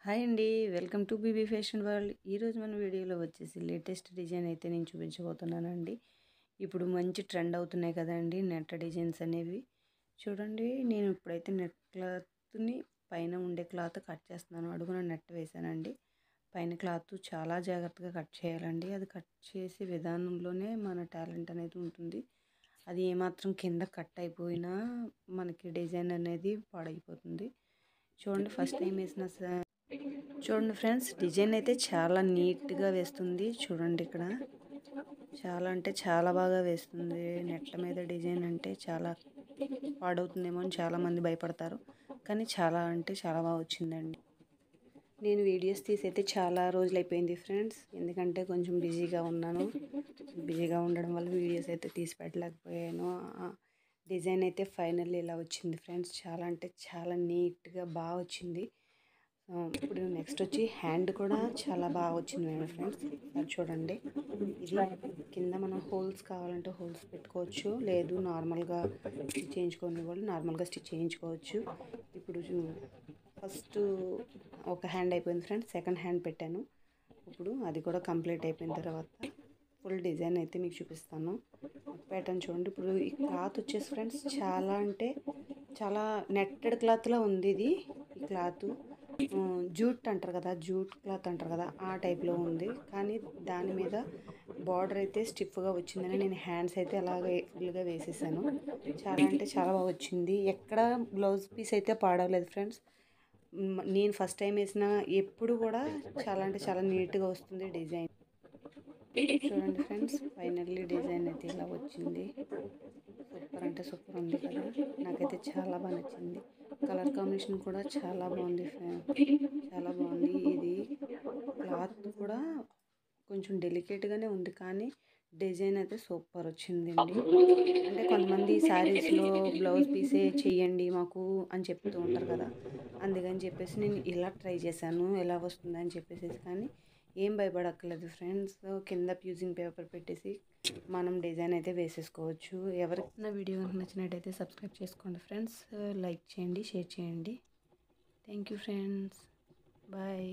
Hi అండి. Welcome to BB fashion world. ఈరోజు మన వీడియోలో వచ్చేసి లేటెస్ట్ డిజైన్ అయితే నేను చూపించబోతున్నానండి. ఇప్పుడు మంచి ట్రెండ్ అవుతున్నాయి కదండి నెట్ డిజైన్స్ అనేవి. చూడండి, నేను ఇప్పుడైతే నెట్ క్లాత్ని పైన ఉండే క్లాత్ కట్ చేస్తున్నాను. అడుగున నెట్ వేసానండి. పైన క్లాత్ చాలా జాగ్రత్తగా కట్ చేయాలండి. అది కట్ చేసే విధానంలోనే మన టాలెంట్ అనేది ఉంటుంది. అది ఏమాత్రం కింద కట్ అయిపోయినా మనకి డిజైన్ అనేది పాడైపోతుంది. చూడండి, ఫస్ట్ టైం వేసిన చూడండి ఫ్రెండ్స్, డిజైన్ అయితే చాలా నీట్గా వేస్తుంది. చూడండి, ఇక్కడ చాలా అంటే చాలా బాగా వేస్తుంది. నెట్ మీద డిజైన్ అంటే చాలా పాడవుతుందేమో అని చాలామంది భయపడతారు, కానీ చాలా అంటే చాలా బాగా వచ్చిందండి. నేను వీడియోస్ తీసి అయితే చాలా రోజులు అయిపోయింది ఫ్రెండ్స్, ఎందుకంటే కొంచెం బిజీగా ఉన్నాను. బిజీగా ఉండడం వల్ల వీడియోస్ అయితే తీసి పెట్టలేకపోయాను. డిజైన్ అయితే ఫైనల్లీ ఇలా వచ్చింది ఫ్రెండ్స్. చాలా అంటే చాలా నీట్గా బాగా వచ్చింది. ఇప్పుడు నెక్స్ట్ వచ్చి హ్యాండ్ కూడా చాలా బాగా వచ్చింది ఫ్రెండ్స్. అది చూడండి, ఇది కింద మనం హోల్స్ కావాలంటే హోల్స్ పెట్టుకోవచ్చు, లేదు నార్మల్గా స్టిచ్ చేయించుకునే వాళ్ళు నార్మల్గా స్టిచ్ చేయించుకోవచ్చు. ఇప్పుడు ఫస్ట్ ఒక హ్యాండ్ అయిపోయింది ఫ్రెండ్స్, సెకండ్ హ్యాండ్ పెట్టాను. ఇప్పుడు అది కూడా కంప్లీట్ అయిపోయిన తర్వాత ఫుల్ డిజైన్ అయితే మీకు చూపిస్తాను. ప్యాటర్న్ చూడండి. ఇప్పుడు ఈ క్లాత్ వచ్చేసి ఫ్రెండ్స్ చాలా అంటే చాలా నెట్టెడ్ క్లాత్లా ఉంది. ఇది ఈ క్లాత్ జూట్ అంటారు కదా, జూట్ క్లాత్ అంటారు కదా, ఆ టైప్లో ఉంది. కానీ దాని మీద బార్డర్ అయితే స్టిఫ్గా వచ్చిందని నేను హ్యాండ్స్ అయితే అలాగే ఫుల్గా వేసేసాను. చాలా అంటే చాలా బాగా వచ్చింది. ఎక్కడ బ్లౌజ్ పీస్ అయితే పాడవలేదు ఫ్రెండ్స్. నేను ఫస్ట్ టైం వేసిన ఎప్పుడు కూడా చాలా అంటే చాలా నీట్గా వస్తుంది డిజైన్. చూడండి ఫ్రెండ్స్, ఫైనల్లీ డిజైన్ అయితే ఇలా వచ్చింది. సూపర్ అంటే సూపర్ ఉంది కదా, నాకైతే చాలా బాగా నచ్చింది. కలర్ కాంబినేషన్ కూడా చాలా బాగుంది, చాలా బాగుంది. ఇది క్లాత్ కూడా కొంచెం డెలికేట్గానే ఉంది, కానీ డిజైన్ అయితే సూపర్ వచ్చిందండి. అంటే కొంతమంది శారీస్లో బ్లౌజ్ పీసే చెయ్యండి మాకు అని చెప్తూ ఉంటారు కదా, అందుకని చెప్పేసి నేను ఇలా ట్రై చేశాను ఎలా వస్తుందని చెప్పేసి. కానీ ఏం భయపడక్కర్లేదు ఫ్రెండ్స్, కింద ఫ్యూజింగ్ పేపర్ పెట్టేసి మనం డిజైన్ అయితే వేసేసుకోవచ్చు. ఎవరికి నా వీడియో నచ్చినట్టయితే సబ్స్క్రైబ్ చేసుకోండి ఫ్రెండ్స్, లైక్ చేయండి, షేర్ చేయండి. Thank you friends, bye.